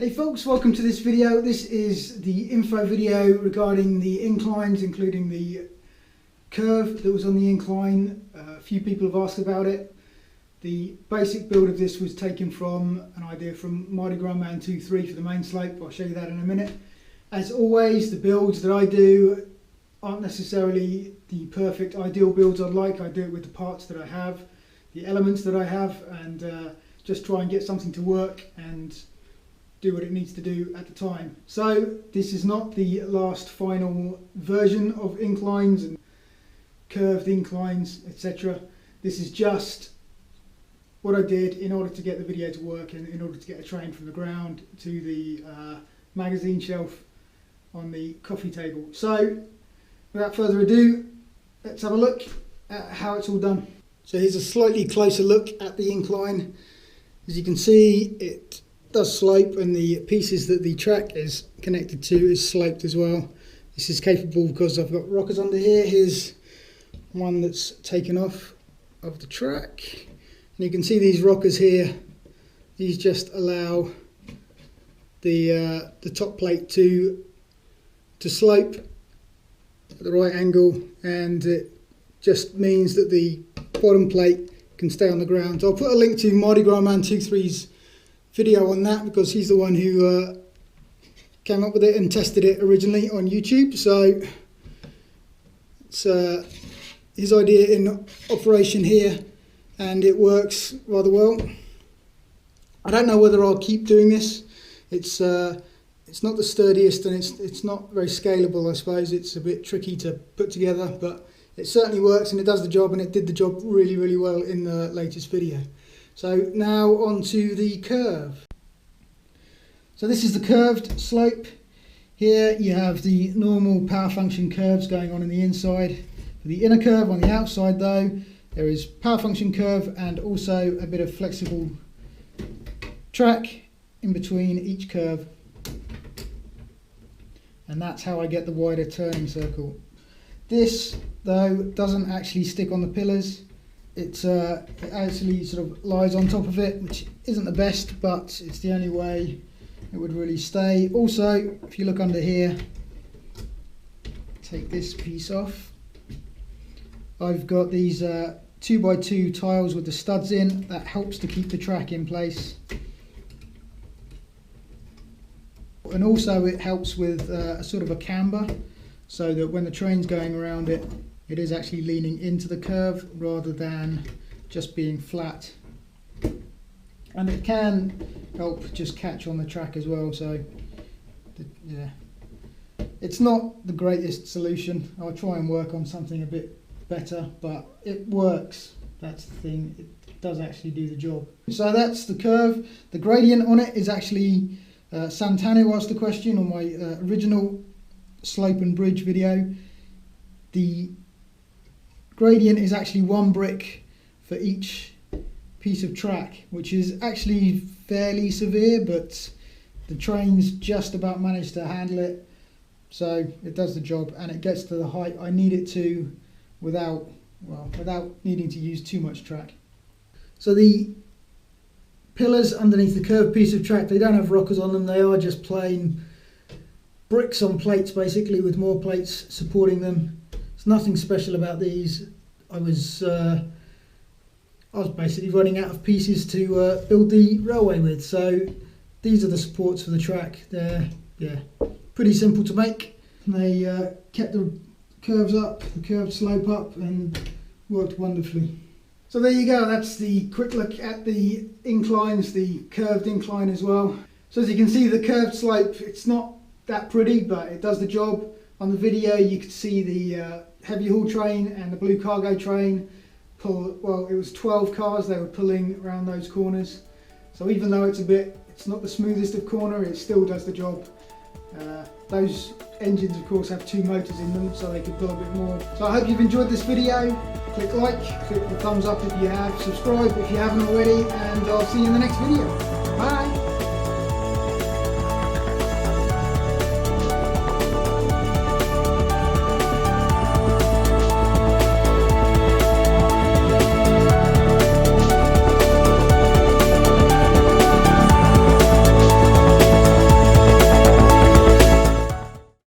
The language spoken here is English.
Hey folks, welcome to this video. This is the info video regarding the inclines, including the curve that was on the incline. A few people have asked about it. The basic build of this was taken from an idea from Mardi Gras Man 2-3 for the main slope. I'll show you that in a minute. As always, the builds that I do aren't necessarily the perfect ideal builds I'd like. I do it with the parts that I have, the elements that I have, and just try and get something to work and do what it needs to do at the time. So this is not the last final version of inclines and curved inclines, etc. This is just what I did in order to get the video to work and in order to get a train from the ground to the magazine shelf on the coffee table. So without further ado, let's have a look at how it's all done. So here's a slightly closer look at the incline. As you can see, it does slope, and the pieces that the track is connected to is sloped as well. This is capable because I've got rockers under here. Here's one that's taken off of the track, and you can see these rockers here. These just allow the top plate to slope at the right angle, and it just means that the bottom plate can stay on the ground. So I'll put a link to Mardi Gras Man 2-3's video on that, because he's the one who came up with it and tested it originally on YouTube. So it's his idea in operation here, and it works rather well. I don't know whether I'll keep doing this. It's not the sturdiest, and it's not very scalable. I suppose it's a bit tricky to put together, but it certainly works and it does the job, and it did the job really, really well in the latest video. So now on to the curve. So this is the curved slope. Here you have the normal power function curves going on in the inside. For the inner curve on the outside though, there is power function curve and also a bit of flexible track in between each curve. And that's how I get the wider turning circle. This though doesn't actually stick on the pillars. It actually sort of lies on top of it, which isn't the best, but it's the only way it would really stay. Also, if you look under here, take this piece off. I've got these 2x2 tiles with the studs in. That helps to keep the track in place. And also it helps with a sort of a camber, so that when the train's going around it, it is actually leaning into the curve rather than just being flat. And it can help just catch on the track as well. So yeah, it's not the greatest solution. I'll try and work on something a bit better, but it works. That's the thing, it does actually do the job. So that's the curve. The gradient on it is actually Santana asked the question on my original slope and bridge video. The gradient is actually 1 brick for each piece of track, which is actually fairly severe, but the train's just about managed to handle it, so it does the job and it gets to the height I need it to without needing to use too much track. So the pillars underneath the curved piece of track, they don't have rockers on them, they are just plain bricks on plates basically, with more plates supporting them. There's nothing special about these. I was basically running out of pieces to build the railway with, so these are the supports for the track. They're pretty simple to make. They kept the curves up, the curved slope up, and worked wonderfully. So there you go, that's the quick look at the inclines, the curved incline as well. So as you can see, the curved slope, it's not that pretty, but it does the job. On the video you could see the heavy haul train and the blue cargo train pull, well, it was 12 cars they were pulling around those corners. So even though it's not the smoothest of corner, it still does the job. Those engines of course have 2 motors in them, so they could pull a bit more. So I hope you've enjoyed this video. Click like, click the thumbs up if you have, subscribe if you haven't already, and I'll see you in the next video.